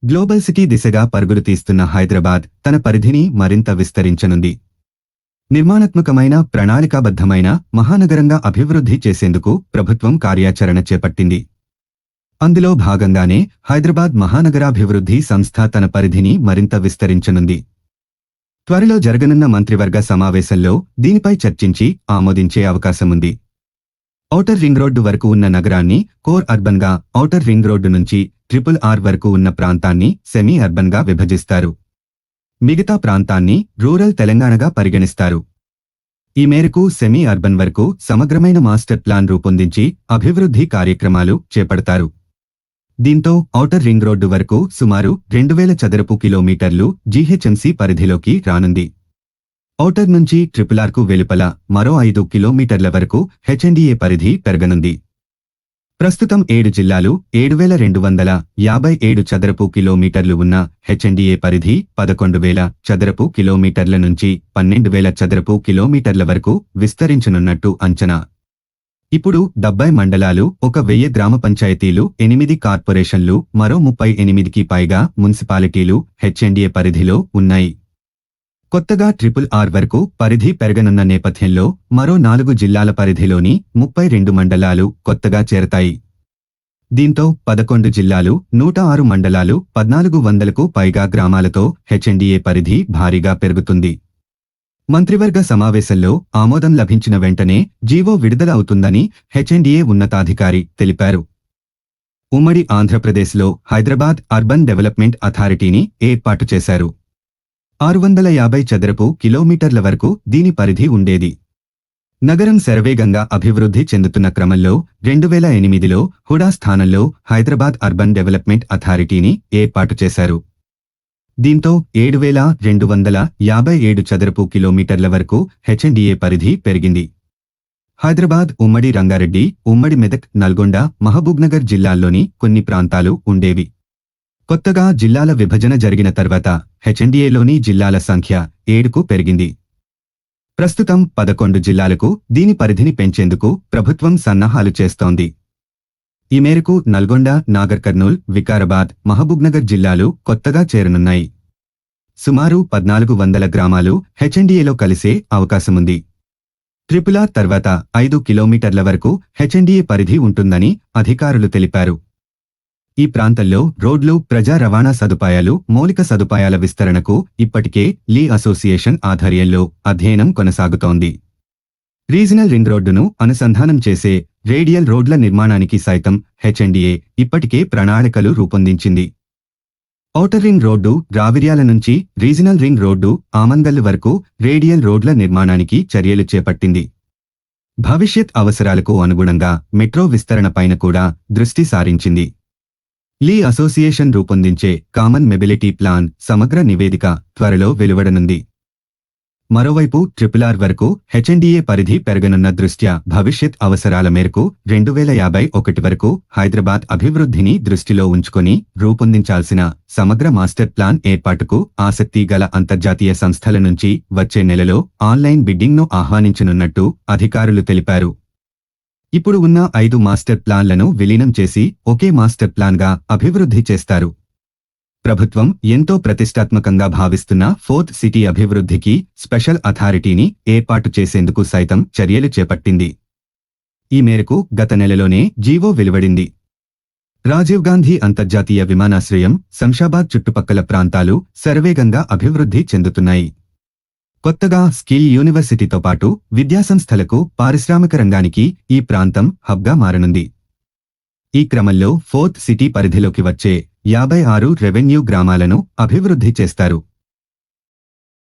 Global city దిశగా పరుగులు తీస్తున్న హైదరాబాద్ తన పరిధిని మరింత విస్తరించనుంది. నిర్మాణాత్మకమైన ప్రణాళికాబద్ధమైన మహానగరంగా అభివృద్ధి చేసేందుకు ప్రభుత్వం కార్యాచరణ చేపట్టింది. అందులో భాగంగానే హైదరాబాద్ మహానగరాభివృద్ధి సంస్థ తన పరిధిని మరింత విస్తరించనుంది. త్వరలో జరగనున్న మంత్రివర్గ సమావేశంలో దీనిపై చర్చించి ఆమోదించే అవకాశముంది. ఔటర్ రింగ్ రోడ్డు వరకు ఉన్న నగరాన్ని కోర్ అర్బన్గా, ఔటర్ రింగ్ రోడ్డు నుంచి RRR వరకు ఉన్న ప్రాంతాన్ని సెమీ అర్బన్గా విభజిస్తారు. మిగతా ప్రాంతాన్ని రూరల్ తెలంగాణగా పరిగణిస్తారు. ఈ మేరకు సెమీ అర్బన్ వరకు సమగ్రమైన మాస్టర్ ప్లాన్ రూపొందించి అభివృద్ధి కార్యక్రమాలు చేపడతారు. దీంతో ఔటర్ రింగ్ రోడ్డు వరకు సుమారు 2000 చదరపు కిలోమీటర్లు జీహెచ్ఎంసీ పరిధిలోకి రానుంది. ఔటర్ నుంచి RRRకు వెలుపల మరో 5 కిలోమీటర్ల వరకు హెచ్ఎండిఏ పరిధి పెరగనుంది. ప్రస్తుతం 7 జిల్లాలు 7257 చదరపు కిలోమీటర్లు ఉన్న హెచ్ఎండిఏ పరిధి 11,000 చదరపు కిలోమీటర్ల నుంచి 12,000 చదరపు కిలోమీటర్ల వరకు విస్తరించనున్నట్టు అంచనా. ఇప్పుడు 70 మండలాలు, 1,000 గ్రామ పంచాయతీలు, 8 కార్పొరేషన్లు, మరో 38కి పైగా మున్సిపాలిటీలు హెచ్ఎండిఏ పరిధిలో ఉన్నాయి. కొత్తగా RRR వరకు పరిధి పెరగనున్న నేపథ్యంలో మరో 4 జిల్లాల పరిధిలోని 32 మండలాలు కొత్తగా చేరతాయి. దీంతో 11 జిల్లాలు, 106 మండలాలు, 1400కు పైగా గ్రామాలతో హెచ్ఎండిఏ పరిధి భారీగా పెరుగుతుంది. మంత్రివర్గ సమావేశంలో ఆమోదం లభించిన వెంటనే జీవో విడుదల అవుతుందని హెచ్ఎండిఏ ఉన్నతాధికారి తెలిపారు. ఉమ్మడి ఆంధ్రప్రదేశ్లో హైదరాబాద్ అర్బన్ డెవలప్మెంట్ అథారిటీని ఏర్పాటు చేశారు. 650 చదరపు కిలోమీటర్ల వరకు దీని పరిధి ఉండేది. నగరం శరవేగంగా అభివృద్ధి చెందుతున్న క్రమంలో 2008లో హుడా స్థానంలో హైదరాబాద్ అర్బన్ డెవలప్మెంట్ అథారిటీని ఏర్పాటు చేశారు. దీంతో 7257 చదరపు కిలోమీటర్ల వరకు హెచ్ఎండిఏ పరిధి పెరిగింది. హైదరాబాద్, ఉమ్మడి రంగారెడ్డి, ఉమ్మడి మెదక్, నల్గొండ, మహబూబ్నగర్ జిల్లాల్లోని కొన్ని ప్రాంతాలు ఉండేవి. కొత్తగా జిల్లాల విభజన జరిగిన తర్వాత హెచ్ఎండిఏలోని జిల్లాల సంఖ్య 7కు పెరిగింది. ప్రస్తుతం 11 జిల్లాలకు దీని పరిధిని పెంచేందుకు ప్రభుత్వం సన్నాహాలు చేస్తోంది. ఈ మేరకు నల్గొండ, నాగర్ కర్నూల్, వికారాబాద్, మహబూబ్నగర్ జిల్లాలు కొత్తగా చేరనున్నాయి. సుమారు 1400 గ్రామాలు హెచ్ఎండిఏలో కలిసే అవకాశముంది. RRR తర్వాత 5 కిలోమీటర్ల వరకు హెచ్ఎండిఏ పరిధి ఉంటుందని అధికారులు తెలిపారు. ఈ ప్రాంతంలో రోడ్లు, ప్రజా రవాణా సదుపాయాలు, మౌలిక సదుపాయాల విస్తరణకు ఇప్పటికే లీ అసోసియేషన్ ఆధ్వర్యంలో అధ్యయనం కొనసాగుతోంది. రీజనల్ రింగ్ రోడ్డును అనుసంధానం చేసే రేడియల్ రోడ్ల నిర్మాణానికి సైతం హెచ్ఎండిఏ ఇప్పటికే ప్రణాళికలు రూపొందించింది. ఔటర్ రింగ్ రోడ్డు రావిర్యాల నుంచి రీజనల్ రింగ్ రోడ్డు ఆమన్గల్ వరకు రేడియల్ రోడ్ల నిర్మాణానికి చర్యలు చేపట్టింది. భవిష్యత్ అవసరాలకు అనుగుణంగా మెట్రో విస్తరణపైన కూడా దృష్టి సారించింది. లీ అసోసియేషన్ రూపొందించే కామన్ మొబిలిటీ ప్లాన్ సమగ్ర నివేదిక త్వరలో వెలువడనుంది. మరోవైపు RRR వరకు హెచ్ఎండిఏ పరిధి పెరగనున్న దృష్ట్యా భవిష్యత్ అవసరాల మేరకు 2051 వరకు హైదరాబాద్ అభివృద్ధిని దృష్టిలో ఉంచుకొని రూపొందించాల్సిన సమగ్ర మాస్టర్ ప్లాన్ ఏర్పాటుకు ఆసక్తి గల అంతర్జాతీయ సంస్థల నుంచి వచ్చే నెలలో ఆన్లైన్ బిడ్డింగ్ను ఆహ్వానించనున్నట్టు అధికారులు తెలిపారు. ఇప్పుడు ఉన్న 5 మాస్టర్ ప్లాన్లను విలీనం చేసి ఒకే మాస్టర్ ప్లాన్గా అభివృద్ధి చేస్తారు. ప్రభుత్వం ఎంతో ప్రతిష్టాత్మకంగా భావిస్తున్న 4th సిటీ అభివృద్ధికి స్పెషల్ అథారిటీని ఏర్పాటు చేసేందుకు సైతం చర్యలు చేపట్టింది. ఈ మేరకు గత నెలలోనే జీవో వెలువడింది. రాజీవ్ గాంధీ అంతర్జాతీయ విమానాశ్రయం, శంషాబాద్ చుట్టుపక్కల ప్రాంతాలు శరవేగంగా అభివృద్ధి చెందుతున్నాయి. కొత్తగా స్కిల్ యూనివర్సిటీతో పాటు విద్యాసంస్థలకు, పారిశ్రామిక రంగానికి ఈ ప్రాంతం హబ్గా మారనుంది. ఈ క్రమంలో 4th సిటీ పరిధిలోకి వచ్చే 56 రెవెన్యూ గ్రామాలను అభివృద్ధి చేస్తారు.